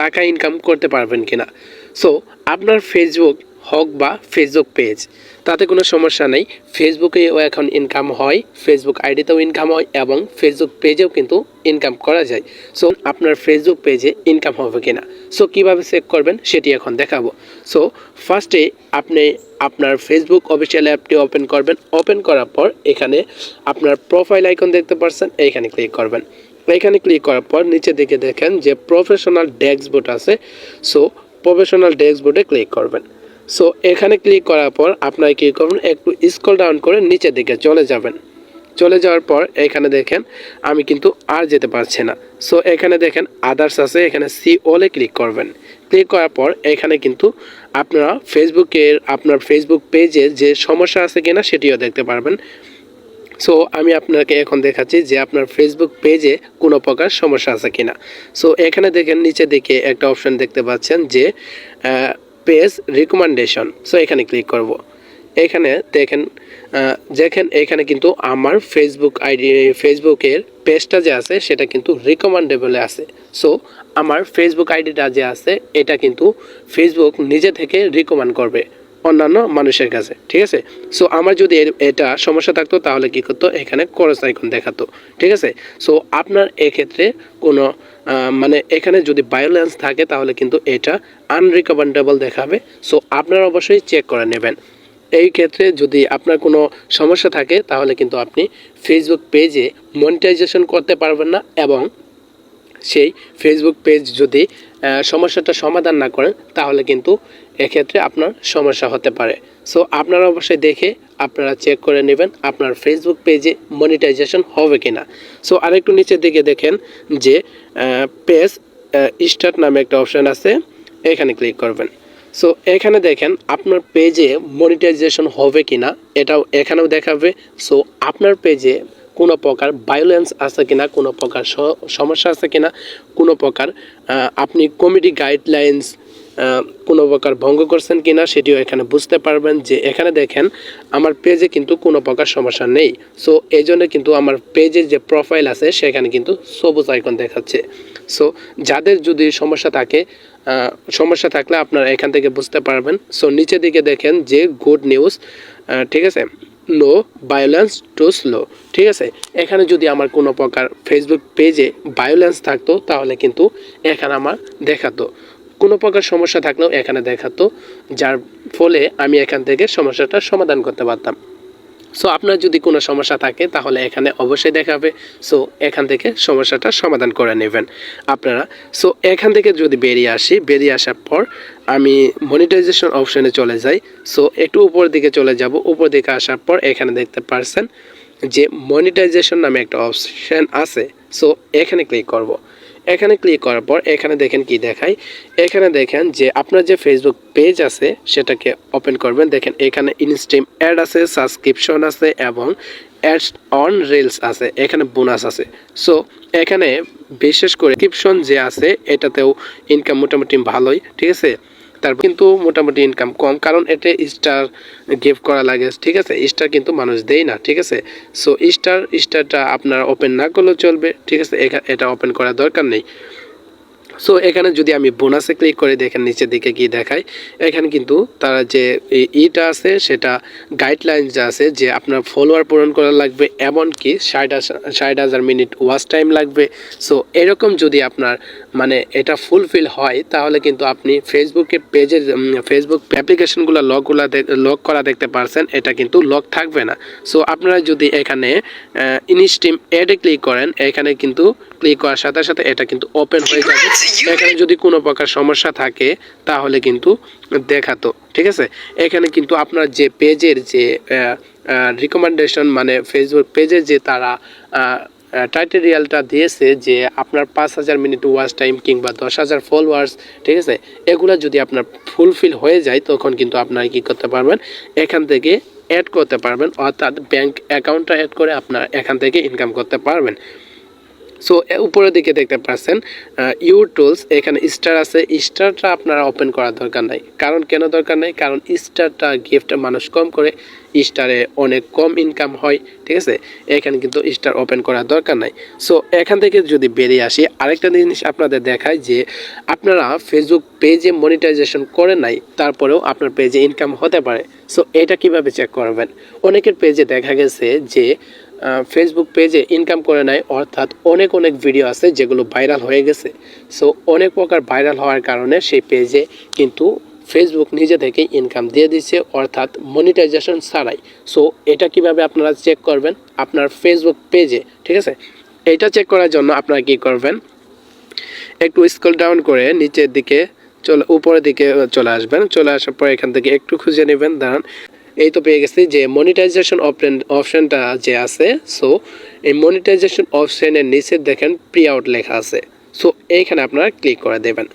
টাকা ইনকাম করতে পারবেন কিনা। সো আপনার ফেসবুক হোক বা ফেসবুক পেজ, তাতে কোনো সমস্যা নেই। ফেসবুকেও এখন ইনকাম হয়, ফেসবুক আইডিতেও ইনকাম হয় এবং ফেসবুক পেজেও কিন্তু ইনকাম করা যায়। সো আপনার ফেসবুক পেজে ইনকাম হবে কিনা, সো কীভাবে চেক করবেন সেটি এখন দেখাবো। সো ফার্স্টে আপনি আপনার ফেসবুক অফিসিয়াল অ্যাপটি ওপেন করবেন। ওপেন করার পর এখানে আপনার প্রোফাইল আইকন দেখতে পাচ্ছেন, এইখানে ক্লিক করবেন। এখানে ক্লিক করার পর নিচে দিকে দেখেন যে প্রফেশনাল ড্যাশবোর্ড আছে। সো প্রফেশনাল ড্যাশবোর্ডে ক্লিক করবেন। সো এখানে ক্লিক করার পর আপনারা কী করবেন, একটু স্ক্রল ডাউন করে নিচের দিকে চলে যাবেন। চলে যাওয়ার পর এখানে দেখেন আমি কিন্তু আর যেতে পারছি না। সো এখানে দেখেন আদার্স আছে, এখানে সি অলে ক্লিক করবেন। ক্লিক করার পর এখানে কিন্তু আপনারা আপনার ফেসবুক পেজে যে সমস্যা আছে কিনা সেটিও দেখতে পারবেন। সো আমি আপনাকে এখন দেখাচ্ছি যে আপনার ফেসবুক পেজে কোনো প্রকার সমস্যা আছে কিনা। সো এখানে দেখেন নিচে দিকে একটা অপশন দেখতে পাচ্ছেন যে পেজ রিকমেন্ডেশন। সো এখানে ক্লিক করব। এখানে দেখেন এখানে কিন্তু আমার ফেসবুকের পেজটা যে আছে সেটা কিন্তু রিকমেন্ডেবলে আছে। সো আমার ফেসবুক আইডিটা যে আছে এটা কিন্তু ফেসবুক নিজে থেকে রিকমেন্ড করবে অন্যান্য মানুষের কাছে, ঠিক আছে। সো আমার যদি এটা সমস্যা থাকতো তাহলে কি করতো, এখানে ক্রস আইকন দেখাতো, ঠিক আছে। সো আপনার এক্ষেত্রে কোনো মানে এখানে যদি ভায়োলেন্স থাকে তাহলে কিন্তু এটা আনরিকমেন্ডেবল দেখাবে। সো আপনারা অবশ্যই চেক করে নেবেন। এই ক্ষেত্রে যদি আপনার কোনো সমস্যা থাকে তাহলে কিন্তু আপনি ফেসবুক পেজে মনিটাইজেশন করতে পারবেন না, এবং সেই ফেসবুক পেজ যদি সমস্যাটা সমাধান না করেন তাহলে কিন্তু এক্ষেত্রে আপনার সমস্যা হতে পারে। সো আপনারা অবশ্যই দেখে আপনারা চেক করে নেবেন আপনার ফেসবুক পেজে মনিটাইজেশন হবে কিনা। সো আরেকটু নিচের দিকে দেখেন যে পেজ স্টার্ট নামে একটা অপশান আছে, এখানে ক্লিক করবেন। সো এখানে দেখেন আপনার পেজে মনিটাইজেশন হবে কিনা এটাও এখানেও দেখাবে। সো আপনার পেজে কোনো প্রকার ভায়োলেন্স আছে কিনা, কোনো প্রকার সমস্যা আছে কিনা, কোনো প্রকার আপনি কমিটি গাইডলাইন্স কোনো প্রকার ভঙ্গ করছেন কিনা সেটিও এখানে বুঝতে পারবেন। যে এখানে দেখেন আমার পেজে কিন্তু কোনো প্রকার সমস্যা নেই। সো এই জন্য কিন্তু আমার পেজের যে প্রোফাইল আছে সেখানে কিন্তু সবুজ আইকন দেখাচ্ছে। সো যাদের যদি সমস্যা থাকলে আপনারা এখান থেকে বুঝতে পারবেন। সো নিচের দিকে দেখেন যে গুড নিউজ, ঠিক আছে, নো ভায়োলেন্স টু স্লো, ঠিক আছে। এখানে যদি আমার কোনো প্রকার ফেসবুক পেজে ভায়োলেন্স থাকতো তাহলে কিন্তু এখানে আমার দেখাতো, কোনো প্রকার সমস্যা থাকলেও এখানে দেখাতো, যার ফলে আমি এখান থেকে সমস্যাটার সমাধান করতে পারতাম। সো আপনার যদি কোনো সমস্যা থাকে তাহলে এখানে অবশ্যই দেখাবে। সো এখান থেকে সমস্যাটা সমাধান করে নেবেন আপনারা। সো এখান থেকে যদি বেরিয়ে আসার পর আমি মনিটাইজেশন অপশানে চলে যাই। সো একটু উপর দিকে চলে যাব। উপর দিকে আসার পর এখানে দেখতে পারছেন যে মনিটাইজেশন নামে একটা অপশান আছে। সো এখানে ক্লিক করব। এখানে ক্লিক করার পর এখানে দেখেন কি দেখায়, এখানে দেখেন যে আপনার যে ফেসবুক পেজ আছে সেটাকে ওপেন করবেন। দেখেন এখানে ইনস্ট্রিম অ্যাড আছে, সাবস্ক্রিপশন আছে এবং অ্যাডস অন রিলস আছে, এখানে বোনাস আছে। সো এখানে বিশেষ করে সাবস্ক্রিপশন যে আছে এটাতেও ইনকাম মোটামুটি ভালোই, ঠিক আছে। তারপর কিন্তু মোটামুটি ইনকাম কম, কারণ এটা স্টার গিফট করা লাগে, ঠিক আছে। স্টার কিন্তু মানুষ দেয় না, ঠিক আছে। সো স্টারটা আপনার ওপেন না করলেও চলবে, ঠিক আছে, এটা ওপেন করার দরকার নেই। সো এখানে যদি আমি বোনাসে ক্লিক করে দেখেন নিচের দিকে কি দেখায়, এখানে কিন্তু তারা যে ইটা আছে সেটা গাইডলাইন যা আছে যে আপনার ফলোয়ার পূরণ করা লাগবে, এমনকি 60,000 মিনিট ওয়াচ টাইম লাগবে। সো এরকম যদি আপনার মানে এটা ফুলফিল হয় তাহলে কিন্তু আপনি ফেসবুক অ্যাপ্লিকেশনগুলো লক করা দেখতে পারছেন, এটা কিন্তু লক থাকবে না। সো আপনারা যদি এখানে ইনস্ট্রিম অ্যাডে ক্লিক করেন, এখানে কিন্তু ক্লিক করার সাথে সাথে এটা কিন্তু ওপেন হয়ে যাবে। এখানে যদি কোনো প্রকার সমস্যা থাকে তাহলে কিন্তু দেখাতো, ঠিক আছে। এখানে কিন্তু আপনার যে পেজের যে রিকমেন্ডেশন মানে ফেসবুক পেজের যে তারা টাইটেরিয়ালটা দিয়েছে যে আপনার 5,000 মিনিট ওয়াচ টাইম কিংবা 10,000 ফলোয়ার্স, ঠিক আছে, এগুলো যদি আপনার ফুলফিল হয়ে যায় তখন কিন্তু আপনারা কী করতে পারবেন, এখান থেকে অ্যাড করতে পারবেন, অর্থাৎ ব্যাংক অ্যাকাউন্টটা অ্যাড করে আপনার এখান থেকে ইনকাম করতে পারবেন। সো উপরের দিকে দেখতে পাচ্ছেন ইউর টুলস, এখানে স্টার আছে। স্টারটা আপনারা ওপেন করার দরকার নাই। কারণ কেন দরকার নাই? কারণ স্টারটা গিফট মানুষ কম করে, স্টারে অনেক কম ইনকাম হয়, ঠিক আছে। এখানে কিন্তু স্টার ওপেন করার দরকার নাই। সো এখান থেকে যদি বেরিয়ে আসি, আরেকটা জিনিস আপনাদের দেখায় যে আপনারা ফেসবুক পেজে মনিটাইজেশন করে নাই, তারপরেও আপনার পেজে ইনকাম হতে পারে। সো এটা কিভাবে চেক করবেন? অনেকের পেজে দেখা গেছে যে ফেসবুক পেজে ইনকাম করে নেয়, অর্থাৎ অনেক ভিডিও আছে যেগুলো ভাইরাল হয়ে গেছে। সো অনেক প্রকার ভাইরাল হওয়ার কারণে সেই পেজে কিন্তু ফেসবুক নিজে থেকে ইনকাম দিয়ে দিচ্ছে, অর্থাৎ মনিটাইজেশন ছাড়াই। সো এটা কিভাবে আপনারা চেক করবেন আপনার ফেসবুক পেজে, ঠিক আছে। এটা চেক করার জন্য আপনারা কি করবেন, একটু স্ক্রল ডাউন করে নিচের দিকে উপরের দিকে চলে আসবেন। চলে আসার পর এখান থেকে একটু খুঁজে নেবেন, দাঁড়ান। এই তো পেয়ে গেছি যে মনিটাইজেশন অপশনটা যে আছে। সো এই মনিটাইজেশন অপশনের নিচে দেখেন প্রি আউট লেখা আছে। সো এইখানে আপনারা ক্লিক করে দেবেন।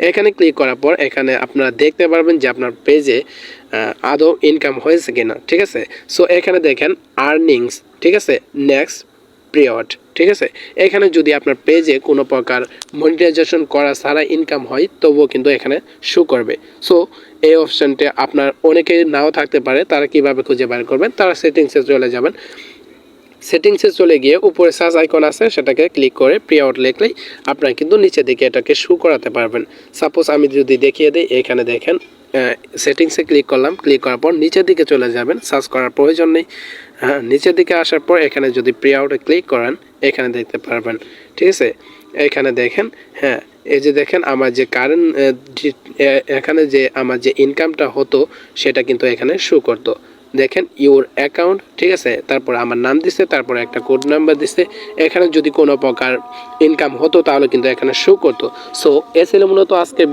এখানে ক্লিক করার পর এখানে আপনারা দেখতে পারবেন যে আপনার পেজে আদৌ ইনকাম হয়েছে কিনা, ঠিক আছে। সো এখানে দেখেন আর্নিংস, ঠিক আছে, নেক্সট পিরিয়ড, ঠিক আছে। এখানে যদি আপনার পেজে কোনো প্রকার মনিটাইজেশন করা ছাড়া ইনকাম হয়, তবুও কিন্তু এখানে শো করবে। সো এই অপশানটা আপনার অনেকে নাও থাকতে পারে। তারা কিভাবে খুঁজে বের করবেন? তারা সেটিংসে চলে যাবেন। সেটিংসে চলে গিয়ে উপরে সার্চ আইকন আছে, সেটাকে ক্লিক করে প্রি আউট লিখলেই আপনারা কিন্তু নিচে দিকে এটাকে শো করাতে পারবেন। সাপোজ আমি যদি দেখিয়ে দিই, এখানে দেখেন সেটিংসে ক্লিক করলাম। ক্লিক করার পর নিচের দিকে চলে যাবেন, সার্চ করার প্রয়োজন নেই। হ্যাঁ, নিচের দিকে আসার পর এখানে যদি প্রি আউটে ক্লিক করেন, এখানে দেখতে পারবেন, ঠিক আছে। এখানে দেখেন, হ্যাঁ, এই যে দেখেন আমার যে কারেন্ট এখানে যে আমার যে ইনকামটা হতো সেটা কিন্তু এখানে শো করতো। দেখেন ইউর অ্যাকাউন্ট, ঠিক আছে, তারপর আমার নাম দিছে, তারপর একটা কোড নাম্বার দিছে। এখানে যদি কোনো প্রকার ইনকাম হতো তাহলে কিন্তু এখানে শো করতো। সো এ ছিল মূলত আজকের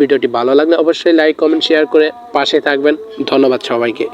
ভিডিওটি ভালো লাগলে অবশ্যই লাইক কমেন্ট শেয়ার করে পাশে থাকবেন। ধন্যবাদ সবাইকে।